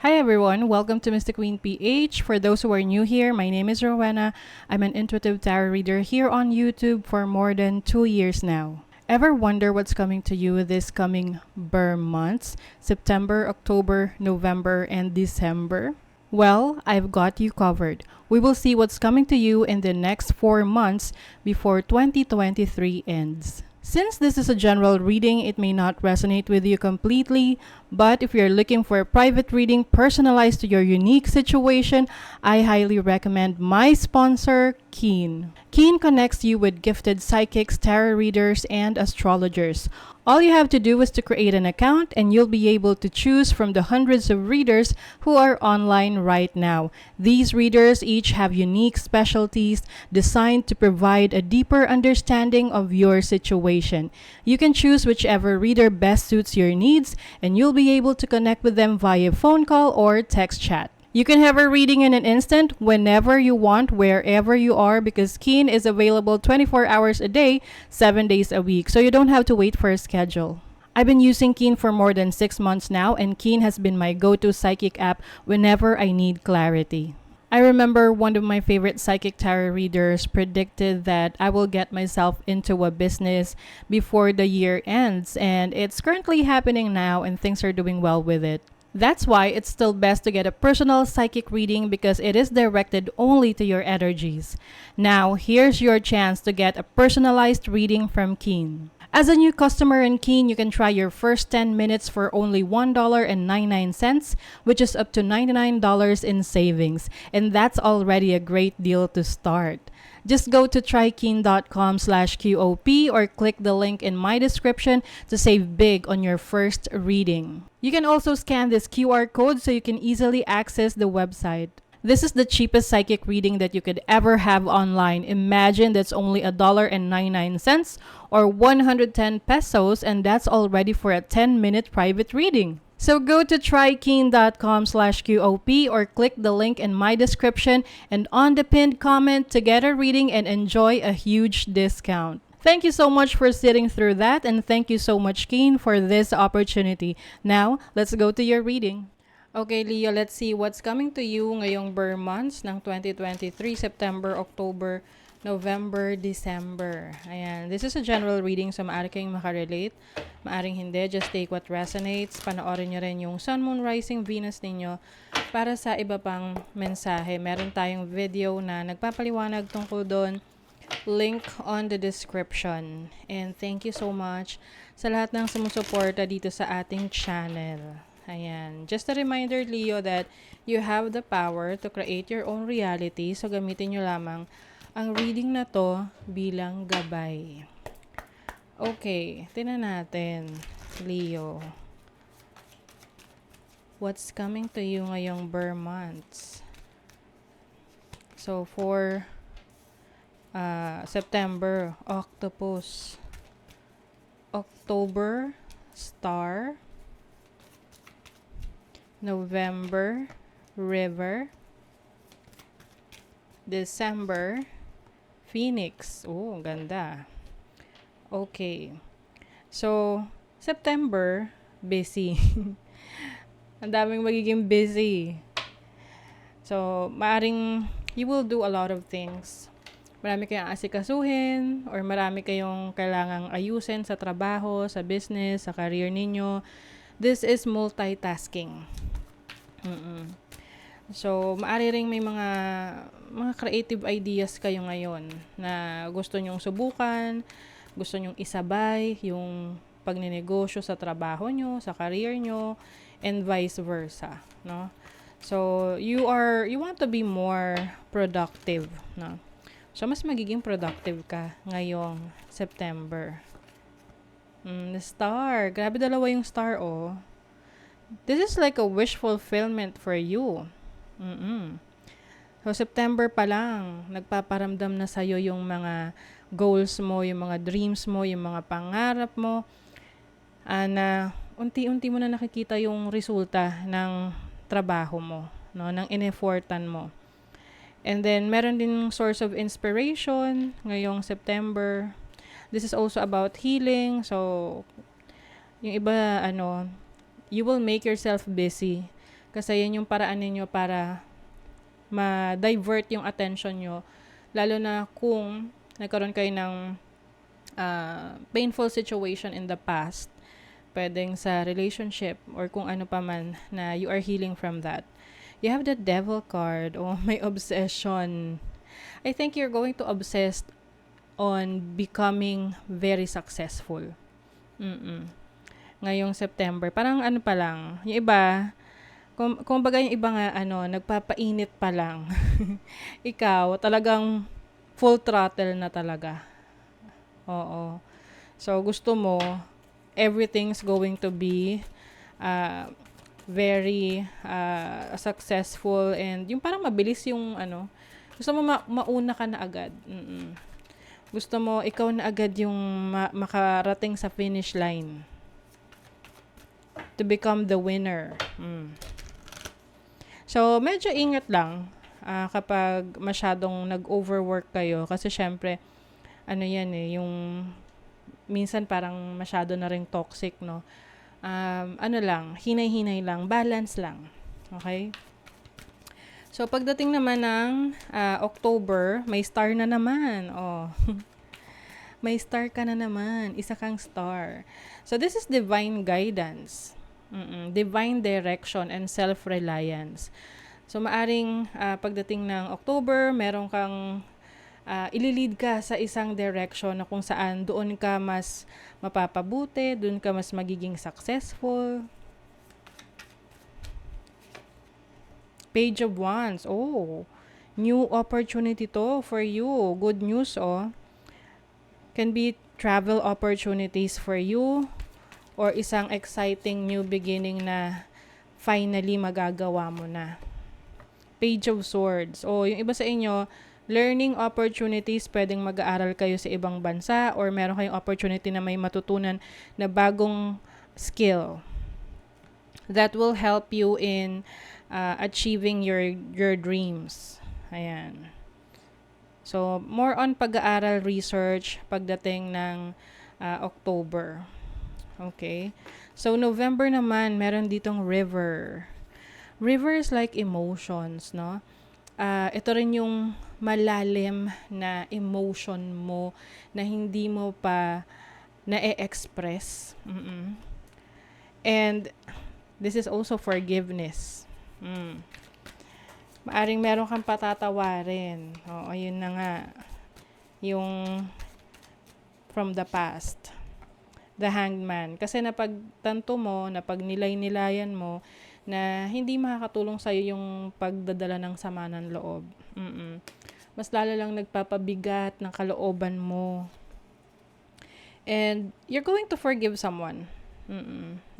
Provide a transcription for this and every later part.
Hi everyone, welcome to Mystic Queen PH. For those who are new here, my name is Rowena. I'm an intuitive tarot reader here on YouTube for more than 2 years now. Ever wonder what's coming to you this coming Burr months, September, October, November, and December? Well, I've got you covered. We will see what's coming to you in the next 4 months before 2023 ends. Since this is a general reading, it may not resonate with you completely, but if you're looking for a private reading personalized to your unique situation, I highly recommend my sponsor, Keen. Keen connects you with gifted psychics, tarot readers, and astrologers. All you have to do is to create an account and you'll be able to choose from the hundreds of readers who are online right now. These readers each have unique specialties designed to provide a deeper understanding of your situation. You can choose whichever reader best suits your needs and you'll be able to connect with them via phone call or text chat. You can have a reading in an instant whenever you want, wherever you are, because Keen is available 24 hours a day, 7 days a week, so you don't have to wait for a schedule. I've been using Keen for more than 6 months now, and Keen has been my go-to psychic app whenever I need clarity. I remember one of my favorite psychic tarot readers predicted that I will get myself into a business before the year ends, and it's currently happening now, and things are doing well with it. That's why it's still best to get a personal psychic reading because it is directed only to your energies. Now, here's your chance to get a personalized reading from Keen. As a new customer in Keen, you can try your first 10 minutes for only $1.99, which is up to $99 in savings. And that's already a great deal to start. Just go to trykeen.com/QOP or click the link in my description to save big on your first reading. You can also scan this QR code so you can easily access the website. This is the cheapest psychic reading that you could ever have online. Imagine that's only $1.99 or 110 pesos, and that's already for a 10-minute private reading. So go to trykeen.com/QOP or click the link in my description and on the pinned comment to get a reading and enjoy a huge discount. Thank you so much for sitting through that, and thank you so much, Keen, for this opportunity. Now, let's go to your reading. Okay, Leo, let's see what's coming to you ngayong Burr months ng 2023, September, October, November, December. Ayan, this is a general reading so maaari kayong makarelate. Maaring hindi, just take what resonates. Panoorin nyo rin yung Sun, Moon, Rising, Venus ninyo para sa iba pang mensahe. Meron tayong video na nagpapaliwanag tungkol doon. Link on the description. And thank you so much sa lahat ng sumusuporta dito sa ating channel. Ayan. Just a reminder, Leo, that you have the power to create your own reality. So, gamitin nyo lamang ang reading na to bilang gabay. Okay. Tingnan natin, Leo. What's coming to you ngayong Burr months? So, for September, Octopus. October, Star. November, River. December, Phoenix. Oh, ganda. Okay. So, September, busy. Ang daming magiging busy. So, maaring you will do a lot of things. Marami kayong asikasuhin or marami kayong kailangang ayusin sa trabaho, sa business, sa career ninyo. This is multitasking. So, maari ring may mga creative ideas kayo ngayon na gusto nyong subukan, gusto nyong isabay yung pagninegosyo sa trabaho nyo, sa career nyo, and vice versa, no? So, you want to be more productive, no? So, mas magiging productive ka ngayong September. The star. Grabe, dalawa yung star, oh. This is like a wish fulfillment for you. So, September pa lang, nagpaparamdam na sa'yo yung mga goals mo, yung mga dreams mo, yung mga pangarap mo. Na unti-unti mo na nakikita yung resulta ng trabaho mo, no? Ng in-effortan mo. And then, meron din source of inspiration ngayong September. This is also about healing. So, yung iba, you will make yourself busy Kasi yan yung paraan ninyo para ma-divert yung attention nyo. Lalo na kung nagkaroon kayo ng painful situation in the past, pwedeng sa relationship or kung ano pa man na you are healing from that. You have the devil card. Oh, may obsession. I think you're going to obsess on becoming very successful. Ngayong September. Parang ano pa lang. Yung iba, kung baga yung iba nga, nagpapainit pa lang. Ikaw, talagang full throttle na talaga. Oo. So, gusto mo, everything's going to be very successful and yung parang mabilis yung gusto mo mauna ka na agad. Gusto mo ikaw na agad yung makarating sa finish line to become the winner. So medyo ingat lang kapag masyadong nag-overwork kayo kasi syempre yan yung minsan parang masyado na ring toxic, no? Hinay-hinay lang, balance lang. Okay? So, pagdating naman ng October, may star na naman. Oh. May star ka na naman. Isa kang star. So, this is divine guidance. Divine direction and self-reliance. So, maaring pagdating ng October, meron kang ililid ka sa isang direction na kung saan doon ka mas mapapabuti, doon ka mas magiging successful. Page of Wands. Oh, new opportunity to for you. Good news, oh. Can be travel opportunities for you or isang exciting new beginning na finally magagawa mo na. Page of Swords. Oh, yung iba sa inyo, learning opportunities, pwedeng mag-aaral kayo sa ibang bansa or meron kayong opportunity na may matutunan na bagong skill that will help you in achieving your dreams. Ayan. So, more on pag-aaral, research pagdating ng October. Okay? So, November naman, meron ditong river. River is like emotions, no? Ito rin yung malalim na emotion mo na hindi mo pa na-express. And this is also forgiveness. Maaring meron kang patatawarin. Oo, yun na nga. Yung from the past. The Hanged Man. Kasi napagtanto mo, napagnilay-nilayan mo, na hindi makakatulong sa'yo yung pagdadala ng sama ng loob. Mas lalo lang nagpapabigat ng kalooban mo. And you're going to forgive someone.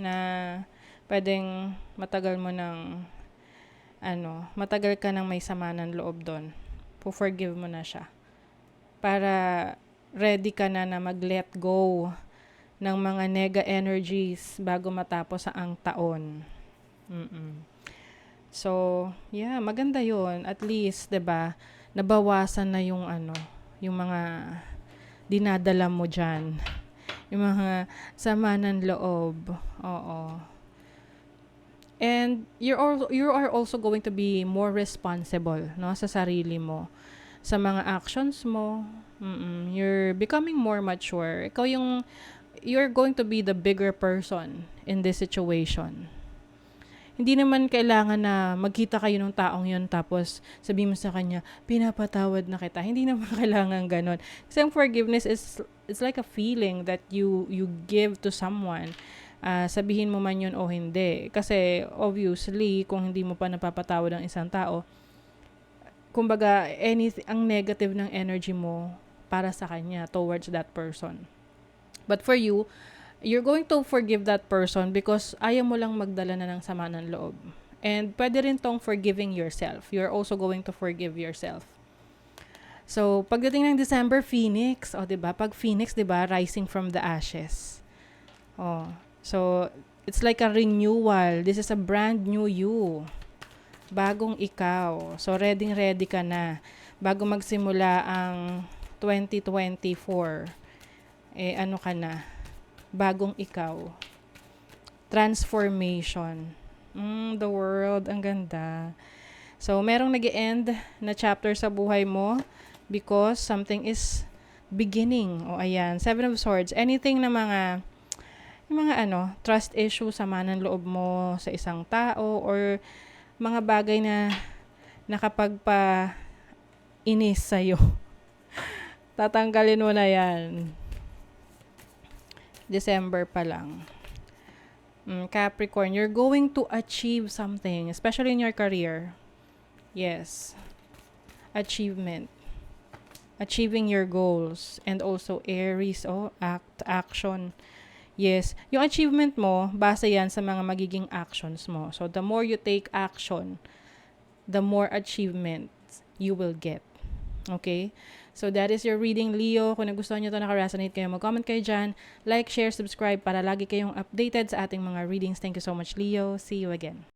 Na pwedeng matagal mo ng matagal ka nang may sama ng loob doon. Po-forgive mo na siya. Para ready ka na mag-let go ng mga nega energies bago matapos ang taon. So, yeah, maganda yon. At least, 'di ba, nabawasan na yung yung mga dinadala mo diyan. Yung mga sama ng loob. Oo. And you are also going to be more responsible, no, sa sarili mo, sa mga actions mo. You're becoming more mature. You're going to be the bigger person in this situation. Hindi naman kailangan na magkita kayo ng taong yun tapos sabihin mo sa kanya, pinapatawad na kita. Hindi naman kailangan ganon. Kasi ang forgiveness it's like a feeling that you give to someone. Sabihin mo man yun o hindi. Kasi obviously, kung hindi mo pa napapatawad ang isang tao, kumbaga, ang negative ng energy mo para sa kanya towards that person. But for you, you're going to forgive that person because ayaw mo lang magdala na ng sama ng loob. And pwede rin tong forgiving yourself. You're also going to forgive yourself. So, pagdating ng December, Phoenix. O, diba? Pag Phoenix, diba? Rising from the ashes. Oh. So, it's like a renewal. This is a brand new you. Bagong ikaw. So, ready ka na. Bago magsimula ang 2024. Ka na? Bagong ikaw. Transformation. The world. Ang ganda. So, merong nag-end na chapter sa buhay mo because something is beginning. O, ayan. Seven of Swords. Anything na yung mga trust issue, sama ng loob mo sa isang tao or mga bagay na nakapagpa-inis sa'yo. Tatanggalin mo na yan. December pa lang. Capricorn, you're going to achieve something, especially in your career. Yes. Achievement. Achieving your goals. And also Aries, action. Yes. Yung achievement mo, base yan sa mga magiging actions mo. So, the more you take action, the more achievements you will get. Okay? So, that is your reading, Leo. Kung nagustuhan nyo ito, naka-resonate kayo, mag-comment kayo dyan. Like, share, subscribe para lagi kayong updated sa ating mga readings. Thank you so much, Leo. See you again.